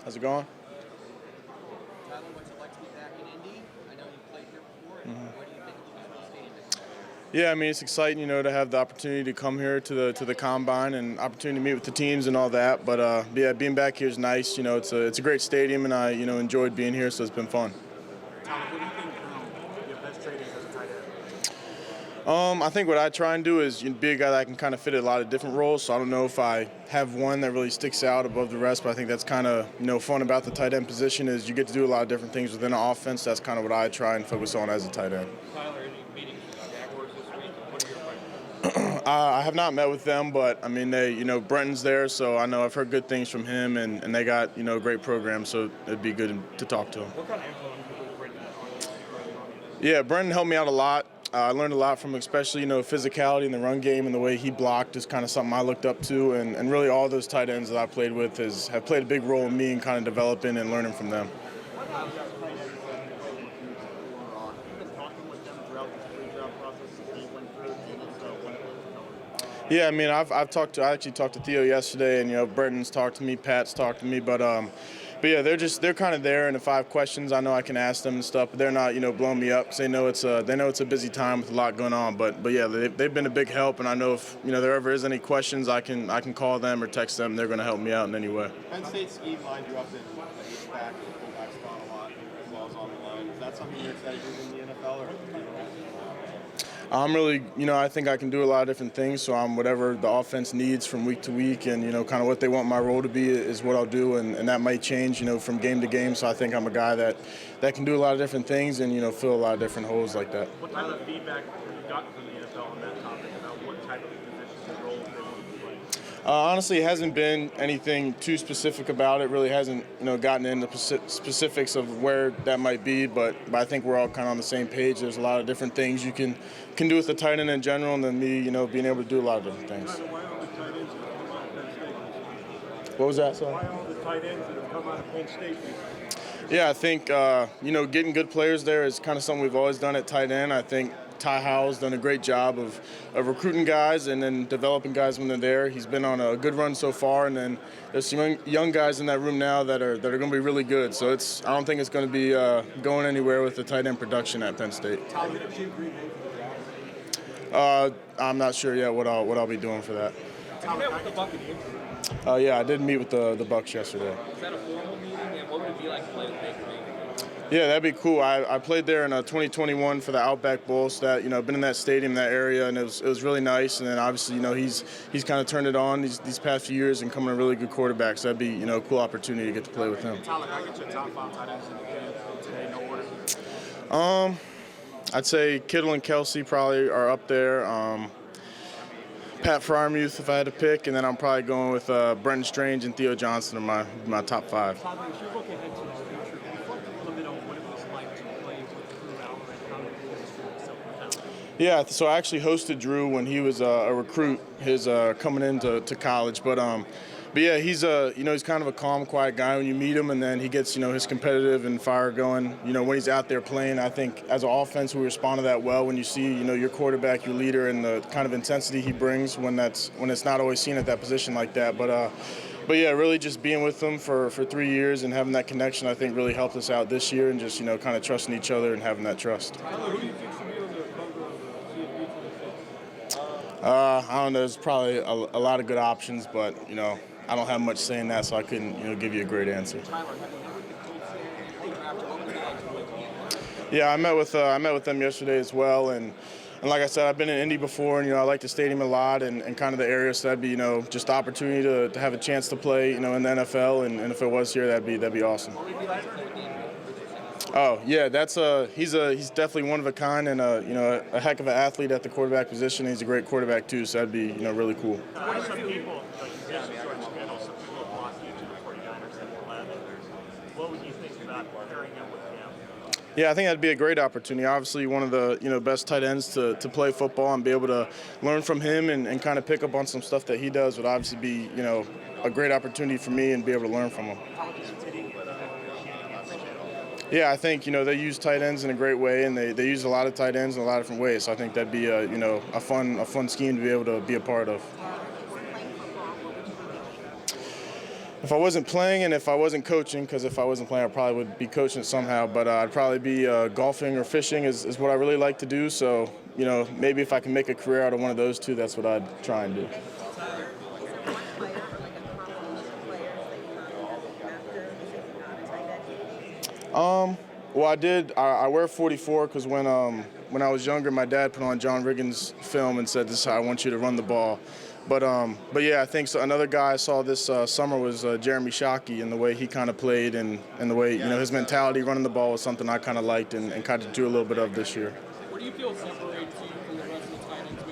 How's it going? Tyler, what's it like to be back in Indy? I know you've played here before. What do you think of the stadium? Yeah, I mean it's exciting, to have the opportunity to come here to the combine and opportunity to meet with the teams and all that. But yeah, being back here is nice. It's a great stadium, and I enjoyed being here, so it's been fun. Tyler, what do you think your best trait is as a tight end? I think what I try and do is be a guy that can kind of fit a lot of different roles. So I don't know if I have one that really sticks out above the rest, but I think that's kind of fun about the tight end position is you get to do a lot of different things within an offense. That's kind of what I try and focus on as a tight end. Tyler, any meetings with the Jaguars this week? What are your plans? I have not met with them, but I mean Brenton's there, so I know I've heard good things from him, and they got a great program, so it'd be good to talk to him. What kind of influence was Brenton on? Yeah, Brenton helped me out a lot. I learned a lot from him, especially, physicality in the run game and the way he blocked is kind of something I looked up to. And really all those tight ends that I played with have played a big role in me in kind of developing and learning from them. Yeah, I mean, I actually talked to Theo yesterday, and Brenton's talked to me, Pat's talked to me, but yeah, they're kind of there, and if I have questions, I know I can ask them and stuff. But they're not blowing me up because they know it's a busy time with a lot going on. But yeah, they've been a big help, and I know if there ever is any questions, I can call them or text them. They're going to help me out in any way. Penn State scheme lined you up in the back and fullback spot a lot, as well as on the line. Is that something you're excited to do in the NFL, or? I'm really, I think I can do a lot of different things, so I'm whatever the offense needs from week to week, and, kind of what they want my role to be is what I'll do, and that might change, from game to game, so I think I'm a guy that can do a lot of different things and, fill a lot of different holes like that. What type of feedback have you gotten from the NFL on that topic about what type of positions and roles they want you to play? Honestly, it hasn't been anything too specific about it. Really hasn't, gotten into specifics of where that might be. But I think we're all kind of on the same page. There's a lot of different things you can do with the tight end in general, and then me, being able to do a lot of different things. Why all the tight ends that have come out of Penn State? What was that, son? Why all the tight ends that have come out of Penn State? Yeah, I think getting good players there is kind of something we've always done at tight end. I think Ty Howell's done a great job of recruiting guys and then developing guys when they're there. He's been on a good run so far, and then there's some young guys in that room now that are going to be really good. So I don't think it's going to be going anywhere with the tight end production at Penn State. I'm not sure yet what I'll be doing for that. Have you met with the Buccaneers? Yeah, I did meet with the Bucs yesterday. Is that a formal meeting, and what would it be like to play with Baker Mayfield? Yeah, that'd be cool. I played there in 2021 for the Outback Bowl, so that been in that stadium, that area, and it was really nice. And then obviously he's kind of turned it on these past few years and becoming a really good quarterback. So that'd be a cool opportunity to get to play with him. Tyler, I get your top 5 tight ends in the game today, no order. I'd say Kittle and Kelsey probably are up there. Pat Fryermuth if I had to pick, and then I'm probably going with Brenton Strange and Theo Johnson are my top 5. Tyler, as you look ahead to the future, reflect a little bit on what it was like to play with Drew Allen and how you feel yourself now. Yeah, so I actually hosted Drew when he was a recruit, his coming into college, but yeah, he's he's kind of a calm, quiet guy when you meet him, and then he gets his competitive and fire going. When he's out there playing, I think as an offense we respond to that well when you see your quarterback, your leader, and the kind of intensity he brings when it's not always seen at that position like that. But yeah, really just being with them for 3 years and having that connection, I think really helped us out this year, and just kind of trusting each other and having that trust. Who do you think should be on the cover of the CFP 26? I don't know. There's probably a lot of good options, but I don't have much say in that, so I couldn't give you a great answer. Yeah, I met with them yesterday as well, and like I said, I've been in Indy before, and I like the stadium a lot and kind of the area, so that'd be just the opportunity to have a chance to play in the NFL, and if it was here, that'd be awesome. Oh yeah, he's definitely one of a kind, and a heck of an athlete at the quarterback position. He's a great quarterback too, so that'd be really cool. Some people, like you said, short schedule, some people have lost you to the 49ers and the Lavenders. What would you think about pairing up with him? Yeah, I think that'd be a great opportunity. Obviously, one of the best tight ends to play football and be able to learn from him and kind of pick up on some stuff that he does would obviously be a great opportunity for me and be able to learn from him. Yeah, I think they use tight ends in a great way, and they use a lot of tight ends in a lot of different ways. So I think that'd be a fun scheme to be able to be a part of. If I wasn't playing and if I wasn't coaching, because if I wasn't playing, I probably would be coaching somehow, but I'd probably be golfing or fishing is what I really like to do. So, maybe if I can make a career out of one of those two, that's what I'd try and do. Well, I wear 44 because when I was younger, my dad put on John Riggins' film and said, "This is how I want you to run the ball." But yeah, I think so. Another guy I saw this summer was Jeremy Shockey, and the way he kind of played and the way his mentality running the ball was something I kind of liked and kind of do a little bit of this year. What do you feel separates you from the rest of the tight ends,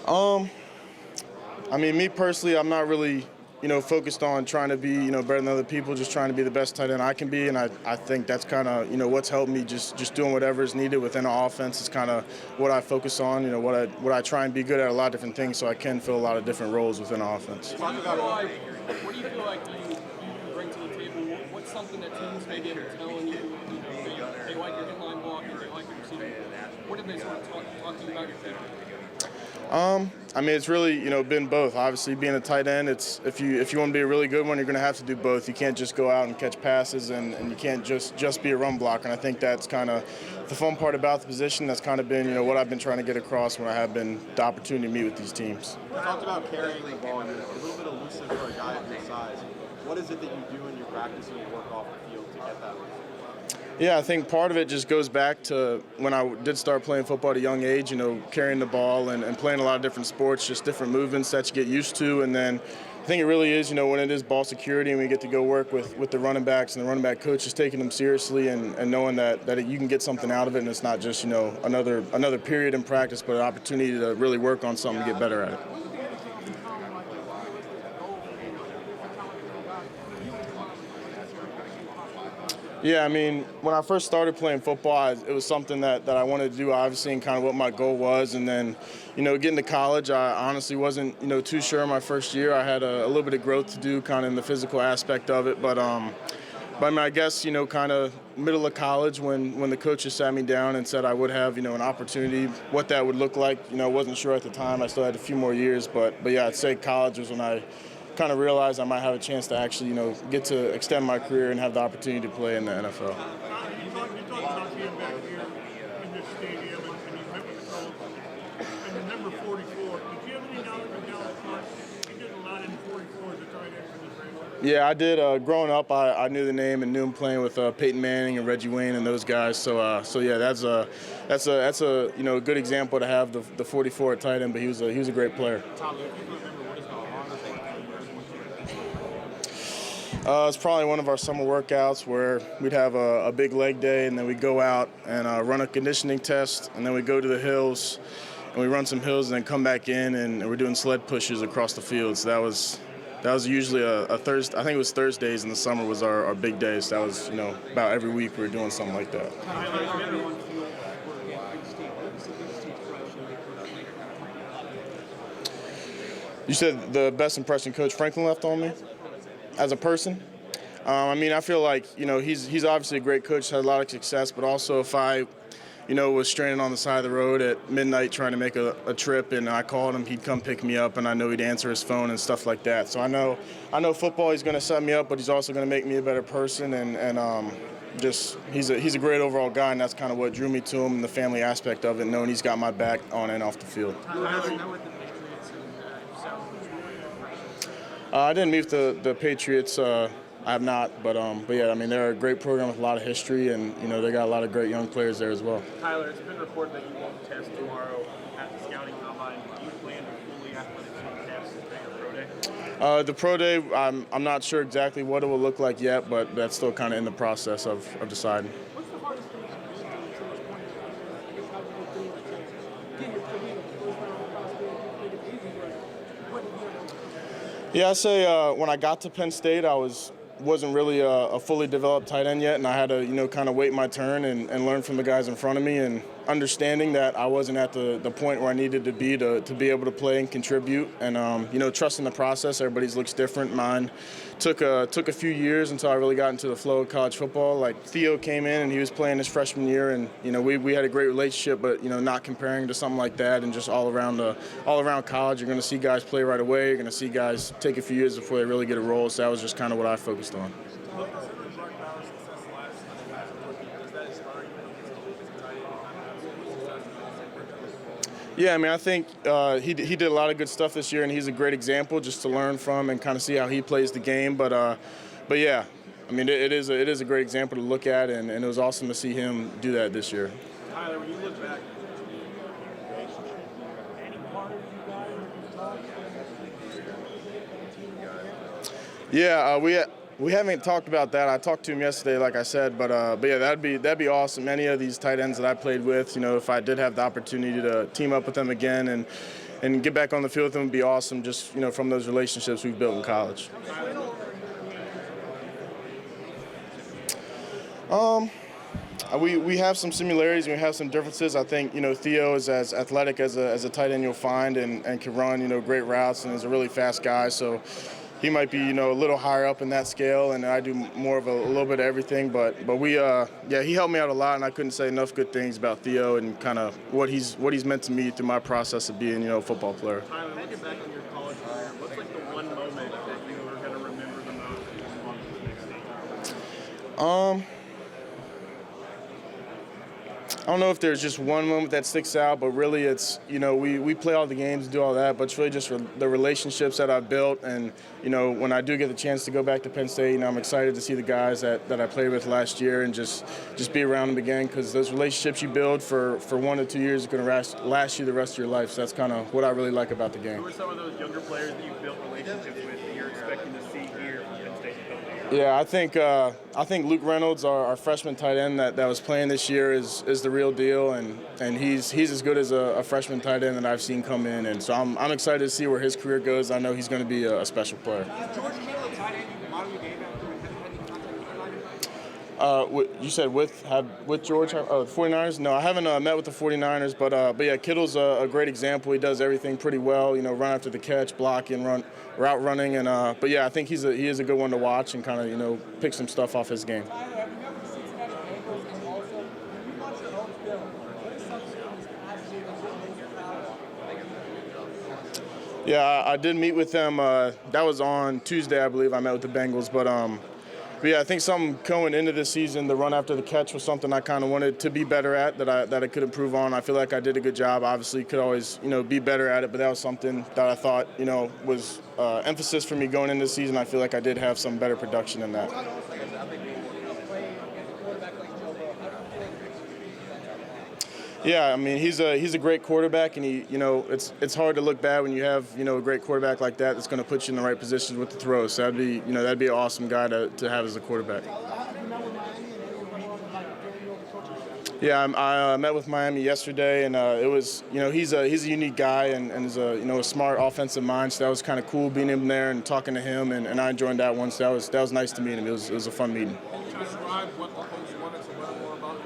maybe? I mean, me personally, I'm not really focused on trying to be better than other people, just trying to be the best tight end I can be, and I think that's kind of what's helped me, just doing whatever is needed within our offense is kind of what I focus on, what I try and be good at a lot of different things so I can fill a lot of different roles within our offense. What do you feel like you bring to the table? What's something that teams maybe are telling you, they like your inline blocking, they like your receiving? What did they sort of talk to you about your tape? I mean, it's really been both. Obviously, being a tight end, it's if you want to be a really good one, you're going to have to do both. You can't just go out and catch passes, and you can't just be a run blocker. And I think that's kind of the fun part about the position. That's kind of been what I've been trying to get across when I have been the opportunity to meet with these teams. You talked about carrying the ball, and you're a little bit elusive for a guy of your size. What is it that you do in your practice and your work off the field to get that? Yeah, I think part of it just goes back to when I did start playing football at a young age, carrying the ball and playing a lot of different sports, just different movements that you get used to. And then I think it really is, when it is ball security and we get to go work with the running backs and the running back coaches taking them seriously and knowing that you can get something out of it and it's not just, another period in practice, but an opportunity to really work on something to get better at it. Yeah, I mean, when I first started playing football, it was something that I wanted to do, obviously, and kind of what my goal was. And then, getting to college, I honestly wasn't, too sure my first year. I had a little bit of growth to do kind of in the physical aspect of it. But I mean, I guess, kind of middle of college when the coaches sat me down and said I would have, an opportunity, what that would look like. I wasn't sure at the time. I still had a few more years. But yeah, I'd say college was when I kind of realized I might have a chance to actually, get to extend my career and have the opportunity to play in the NFL. You talked about being back here in this stadium and you met with the coach and the number 44. Did you have any knowledge of Dallas Clark? You did a lot in 44 as a tight end for this franchise. Yeah, I did. Growing up, I knew the name and knew him playing with Peyton Manning and Reggie Wayne and those guys. So yeah, that's a good example to have the 44 at tight end. But he was a great player. It's probably one of our summer workouts where we'd have a big leg day, and then we'd go out and run a conditioning test, and then we'd go to the hills, and we run some hills, and then come back in, and we're doing sled pushes across the field. So that was usually a Thursday. I think it was Thursdays in the summer was our big days. So that was about every week we were doing something like that. You said the best impression Coach Franklin left on me? As a person, I mean, I feel like he's obviously a great coach, had a lot of success. But also, if I, was stranded on the side of the road at midnight trying to make a trip, and I called him, he'd come pick me up, and I know he'd answer his phone and stuff like that. So I know football. He's going to set me up, but he's also going to make me a better person. And he's a great overall guy, and that's kind of what drew me to him, and the family aspect of it, knowing he's got my back on and off the field. I didn't meet the Patriots. I have not, but yeah, I mean, they're a great program with a lot of history, and they got a lot of great young players there as well. Tyler, it's been reported that you won't test tomorrow at the scouting combine. Do you plan to fully athletic test during a pro day? The pro day, I'm not sure exactly what it will look like yet, but that's still kind of in the process of deciding. What's the hardest thing to do to this point? I guess how people think getting your career the first round prospect, make it easy, but what did you do? Yeah, I say when I got to Penn State, I wasn't really a fully developed tight end yet, and I had to kind of wait my turn and learn from the guys in front of me. And understanding that I wasn't at the point where I needed to be able to play and contribute, and trusting the process. Everybody's looks different. Mine took a few years until I really got into the flow of college football. Like Theo came in and he was playing his freshman year, and we had a great relationship, but not comparing to something like that, and just all around college, you're going to see guys play right away. You're going to see guys take a few years before they really get a role. So that was just kind of what I focused on. Yeah, I mean, I think he did a lot of good stuff this year, and he's a great example just to learn from and kind of see how he plays the game. But yeah, I mean, it is a great example to look at, and it was awesome to see him do that this year. Tyler, when you look back, yeah, we haven't talked about that. I talked to him yesterday, like I said, but yeah, that'd be awesome. Any of these tight ends that I played with, if I did have the opportunity to team up with them again and get back on the field with them, would be awesome. Just from those relationships we've built in college. We have some similarities and we have some differences. I think Theo is as athletic as a tight end you'll find, and can run great routes, and is a really fast guy. So he might be a little higher up in that scale, and I do more of a little bit of everything. But he helped me out a lot, and I couldn't say enough good things about Theo and kind of what he's meant to me through my process of being a football player. Tyler, looking back on your college career, what's like the one moment that you are going to remember the most on this next stage? I don't know if there's just one moment that sticks out, but really it's, we play all the games and do all that, but it's really just the relationships that I've built. And, when I do get the chance to go back to Penn State, I'm excited to see the guys that I played with last year and just be around them again, because those relationships you build for 1 to 2 years are going to last you the rest of your life. So that's kind of what I really like about the game. Who are some of those younger players that you've built relationships with that you're expecting to see here from Penn State? Yeah, I think Luke Reynolds, our freshman tight end that was playing this year, is the real deal, and he's as good as a freshman tight end that I've seen come in, and so I'm excited to see where his career goes. I know he's going to be a special player. George Kittle, a tight end, you model your game after You said with George? The 49ers? No, I haven't met with the 49ers, but yeah, Kittle's a great example. He does everything pretty well. Run after the catch, blocking, route running, and but yeah, I think he is a good one to watch and kind of pick some stuff off his game. Tyler, have you ever the Cincinnati Bengals, and also when you watch your own film, what is something that was positive that you're proud of? Yeah, I did meet with them. That was on Tuesday, I believe. I met with the Bengals, but yeah, I think something going into this season, the run after the catch was something I kind of wanted to be better at, that I could improve on. I feel like I did a good job. Obviously, could always be better at it, but that was something that I thought was emphasis for me going into the season. I feel like I did have some better production in that. Yeah, I mean he's a great quarterback, and it's hard to look bad when you have a great quarterback like that that's going to put you in the right positions with the throws. So that'd be an awesome guy to have as a quarterback. Yeah, I met with Miami yesterday, and it was he's a unique guy and is a smart offensive mind. So that was kind of cool being in there and talking to him, and I enjoyed that one. So that was nice to meet him. It was a fun meeting. Can you describe what the coach wanted to learn more about you?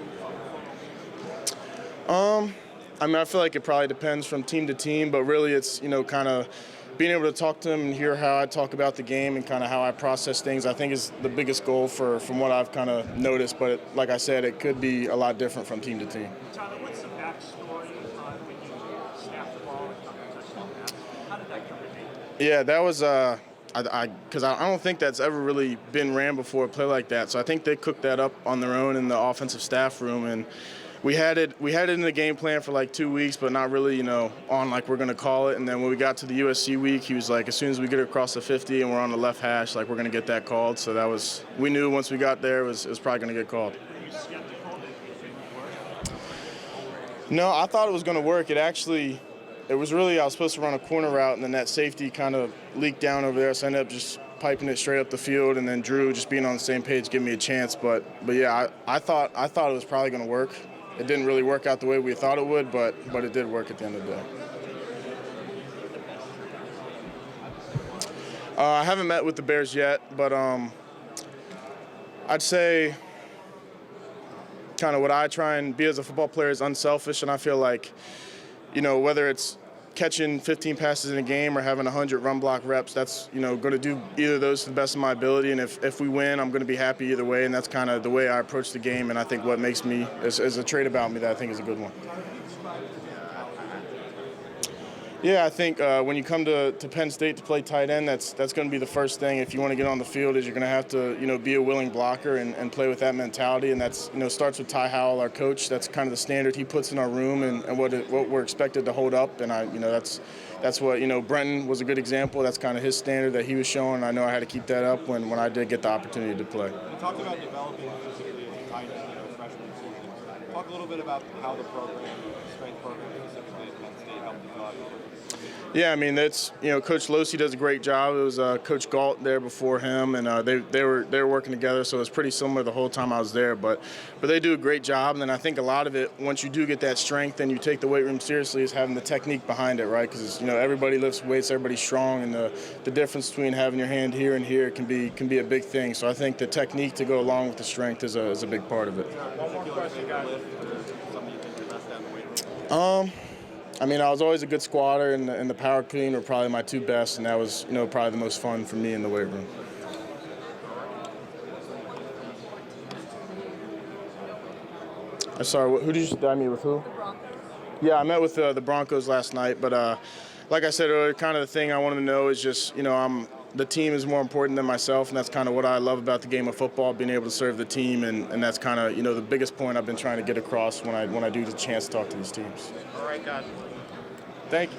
I mean, I feel like it probably depends from team to team, but really it's, kind of being able to talk to them and hear how I talk about the game and kind of how I process things, I think is the biggest goal from what I've kind of noticed. But like I said, it could be a lot different from team to team. Tyler, what's the backstory on when you snapped the ball and caught the touchdown pass? How did that come to be? Yeah, that was because I don't think that's ever really been ran before, a play like that. So I think they cooked that up on their own in the offensive staff room, and we had it in the game plan for like 2 weeks, but not really, on like we're going to call it. And then when we got to the USC week, he was like, as soon as we get across the 50 and we're on the left hash, like we're going to get that called. So we knew once we got there, it was probably going to get called. Were you skeptical that it didn't work? No, I thought it was going to work. It was really, I was supposed to run a corner route, and then that safety kind of leaked down over there, so I ended up just piping it straight up the field, and then Drew just being on the same page gave me a chance. But yeah, I thought it was probably going to work. It didn't really work out the way we thought it would, but it did work at the end of the day. I haven't met with the Bears yet, but I'd say kind of what I try and be as a football player is unselfish, and I feel like, whether it's catching 15 passes in a game or having 100 run block reps, that's, going to do either of those to the best of my ability. And if we win, I'm going to be happy either way. And that's kind of the way I approach the game. And I think what makes me, is a trait about me that I think is a good one. Yeah, I think when you come to Penn State to play tight end, that's going to be the first thing if you want to get on the field, is you're going to have to, be a willing blocker and play with that mentality. And that's, starts with Ty Howell, our coach. That's kind of the standard he puts in our room and what we're expected to hold up. And that's what, Brenton was a good example. That's kind of his standard that he was showing. I know I had to keep that up when I did get the opportunity to play. You talked about developing physically as a tight end, freshman season. Talk a little bit about how the program, the strength program specifically at Penn State, helped develop. Yeah, I mean, that's, Coach Losey does a great job. It was Coach Galt there before him, and they were working together, so it was pretty similar the whole time I was there. But they do a great job, and then I think a lot of it, once you do get that strength and you take the weight room seriously, is having the technique behind it, right? Because everybody lifts weights, everybody's strong, and the difference between having your hand here and here can be a big thing. So I think the technique to go along with the strength is a big part of it. One more question, guys. I mean, I was always a good squatter, and the power clean were probably my two best, and that was, probably the most fun for me in the weight room. I'm sorry, who did you meet with? Who? The Broncos. Yeah, I met with the Broncos last night, but like I said earlier, kind of the thing I wanted to know is just, the team is more important than myself, and that's kind of what I love about the game of football, being able to serve the team, and that's kind of, the biggest point I've been trying to get across when I do the chance to talk to these teams. All right, guys. Thank you.